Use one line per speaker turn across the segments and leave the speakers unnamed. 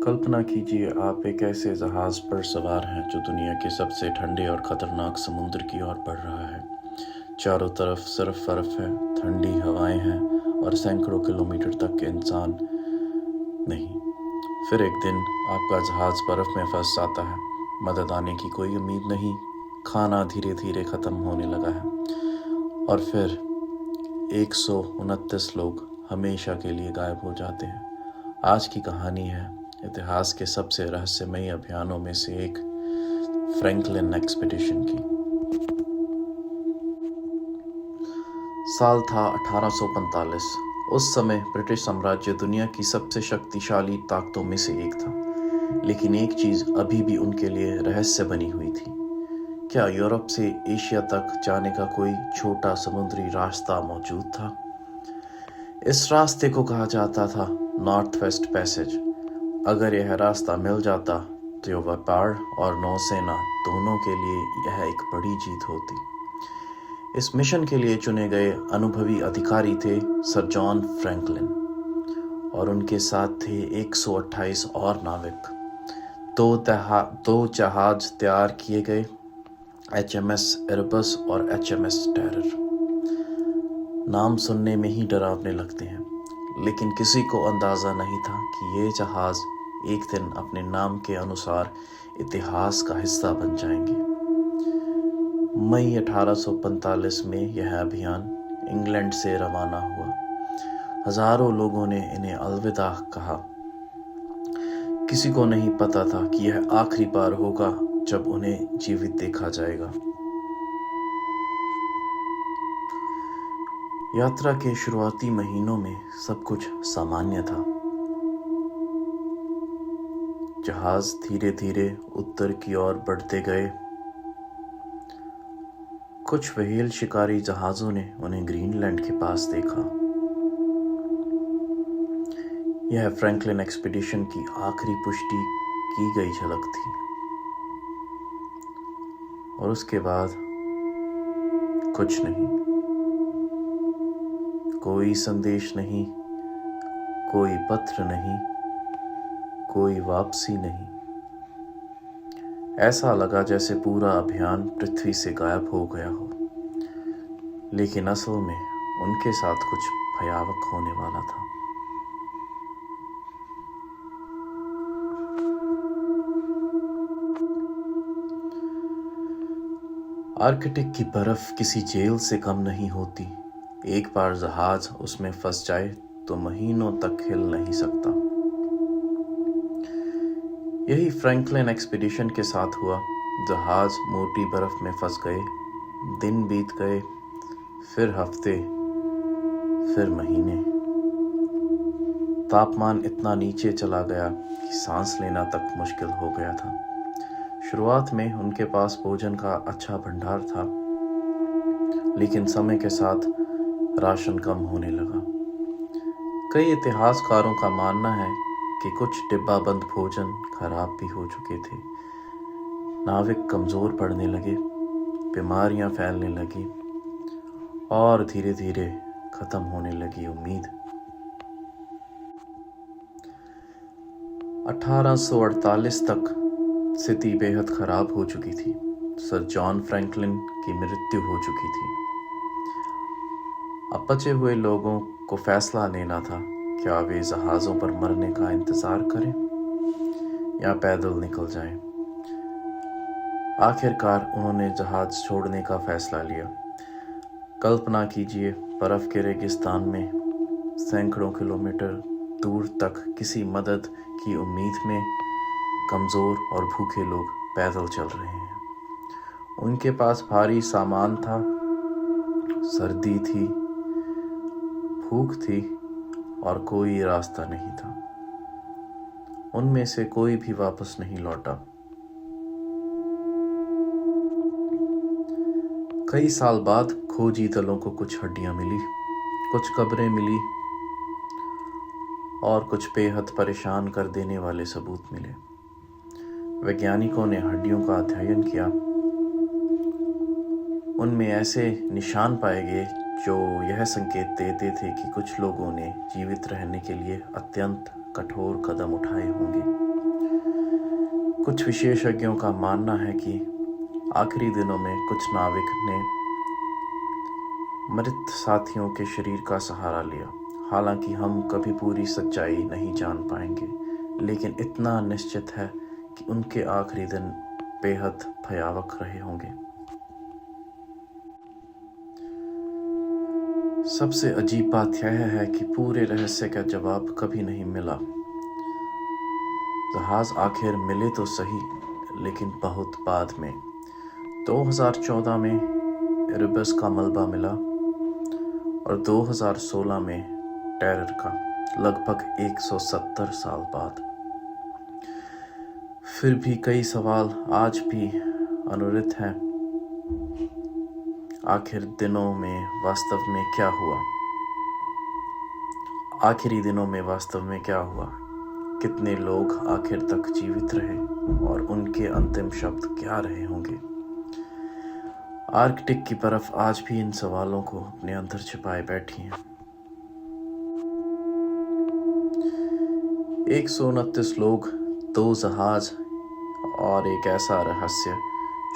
कल्पना कीजिए आप एक ऐसे जहाज पर सवार हैं जो दुनिया के सबसे ठंडे और खतरनाक समुद्र की ओर बढ़ रहा है। चारों तरफ सिर्फ बर्फ है, ठंडी हवाएं हैं और सैकड़ों किलोमीटर तक इंसान नहीं। फिर एक दिन आपका जहाज बर्फ में फंस जाता है। मदद आने की कोई उम्मीद नहीं, खाना धीरे धीरे खत्म होने लगा है और फिर 129 लोग हमेशा के लिए गायब हो जाते हैं। आज की कहानी है इतिहास के सबसे रहस्यमयी अभियानों में से एक, फ्रैंकलिन एक्सपीडिशन की। साल था 1845। उस समय ब्रिटिश साम्राज्य दुनिया की सबसे शक्तिशाली ताकतों में से एक था, लेकिन एक चीज अभी भी उनके लिए रहस्य बनी हुई थी। क्या यूरोप से एशिया तक जाने का कोई छोटा समुद्री रास्ता मौजूद था? इस रास्ते को कहा जाता था नॉर्थ वेस्ट पैसेज। अगर यह रास्ता मिल जाता तो व्यापार और नौसेना दोनों के लिए यह एक बड़ी जीत होती। इस मिशन के लिए चुने गए अनुभवी अधिकारी थे सर जॉन फ्रैंकलिन और उनके साथ थे 128 और नाविक। दो जहाज तैयार किए गए, HMS एरबस और HMS टेरर। नाम सुनने में ही डरावने लगते हैं, लेकिन किसी को अंदाज़ा नहीं था कि ये जहाज़ एक दिन अपने नाम के अनुसार इतिहास का हिस्सा बन जाएंगे। मई 1845 में यह अभियान इंग्लैंड से रवाना हुआ। हजारों लोगों ने इन्हें अलविदा कहा। किसी को नहीं पता था कि यह आखिरी बार होगा जब उन्हें जीवित देखा जाएगा। यात्रा के शुरुआती महीनों में सब कुछ सामान्य था। जहाज धीरे धीरे उत्तर की ओर बढ़ते गए। कुछ व्हेल शिकारी जहाजों ने उन्हें ग्रीनलैंड के पास देखा। यह फ्रैंकलिन एक्सपीडिशन की आखिरी पुष्टि की गई झलक थी। और उसके बाद कुछ नहीं। कोई संदेश नहीं, कोई पत्र नहीं, कोई वापसी नहीं। ऐसा लगा जैसे पूरा अभियान पृथ्वी से गायब हो गया हो। लेकिन असल में उनके साथ कुछ भयावह होने वाला था। आर्कटिक की बर्फ किसी जेल से कम नहीं होती। एक बार जहाज उसमें फंस जाए तो महीनों तक हिल नहीं सकता। यही फ्रैंकलिन एक्सपीडिशन के साथ हुआ। जहाज मोटी बर्फ में फंस गए। दिन बीत गए, फिर हफ्ते, फिर महीने। तापमान इतना नीचे चला गया कि सांस लेना तक मुश्किल हो गया था। शुरुआत में उनके पास भोजन का अच्छा भंडार था, लेकिन समय के साथ राशन कम होने लगा। कई इतिहासकारों का मानना है कि कुछ डिब्बाबंद भोजन खराब भी हो चुके थे। नाविक कमजोर पड़ने लगे, बीमारियां फैलने लगी और धीरे धीरे खत्म होने लगी उम्मीद। 1848 तक स्थिति बेहद खराब हो चुकी थी। सर जॉन फ्रैंकलिन की मृत्यु हो चुकी थी। अब बचे हुए लोगों को फैसला लेना था, क्या वे जहाज़ों पर मरने का इंतज़ार करें या पैदल निकल जाएं। आखिरकार उन्होंने जहाज़ छोड़ने का फैसला लिया। कल्पना कीजिए, बर्फ़ के रेगिस्तान में सैकड़ों किलोमीटर दूर तक किसी मदद की उम्मीद में कमज़ोर और भूखे लोग पैदल चल रहे हैं। उनके पास भारी सामान था, सर्दी थी, भूख थी और कोई रास्ता नहीं था। उनमें से कोई भी वापस नहीं लौटा। कई साल बाद खोजी दलों को कुछ हड्डियां मिली, कुछ कब्रें मिली और कुछ बेहद परेशान कर देने वाले सबूत मिले। वैज्ञानिकों ने हड्डियों का अध्ययन किया। उनमें ऐसे निशान पाए गए जो यह संकेत देते थे कि कुछ लोगों ने जीवित रहने के लिए अत्यंत कठोर कदम उठाए होंगे। कुछ विशेषज्ञों का मानना है कि आखिरी दिनों में कुछ नाविक ने मृत साथियों के शरीर का सहारा लिया। हालांकि हम कभी पूरी सच्चाई नहीं जान पाएंगे, लेकिन इतना निश्चित है कि उनके आखिरी दिन बेहद भयावह रहे होंगे। सबसे अजीब बात यह है कि पूरे रहस्य का जवाब कभी नहीं मिला। जहाज आखिर मिले तो सही, लेकिन बहुत बाद में। 2014 में एरिबस का मलबा मिला और 2016 में टेरर का, लगभग 170 साल बाद। फिर भी कई सवाल आज भी अनुरित हैं। आखिरी दिनों में वास्तव में क्या हुआ? आखिरी दिनों में वास्तव में क्या हुआ? कितने लोग आखिर तक जीवित रहे और उनके अंतिम शब्द क्या रहे होंगे? आर्कटिक की बर्फ आज भी इन सवालों को अपने अंदर छिपाए बैठी है। 129 लोग, 2 जहाज और एक ऐसा रहस्य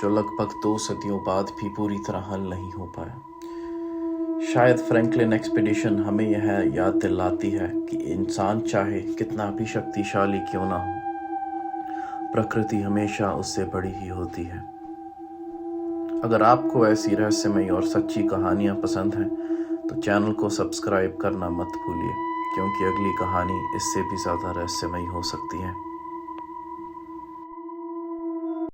जो लगभग 2 सदियों बाद भी पूरी तरह हल नहीं हो पाया। शायद फ्रैंकलिन एक्सपीडिशन हमें यह याद दिलाती है कि इंसान चाहे कितना भी शक्तिशाली क्यों ना हो, प्रकृति हमेशा उससे बड़ी ही होती है। अगर आपको ऐसी रहस्यमयी और सच्ची कहानियाँ पसंद हैं तो चैनल को सब्सक्राइब करना मत भूलिए, क्योंकि अगली कहानी इससे भी ज़्यादा रहस्यमयी हो सकती है।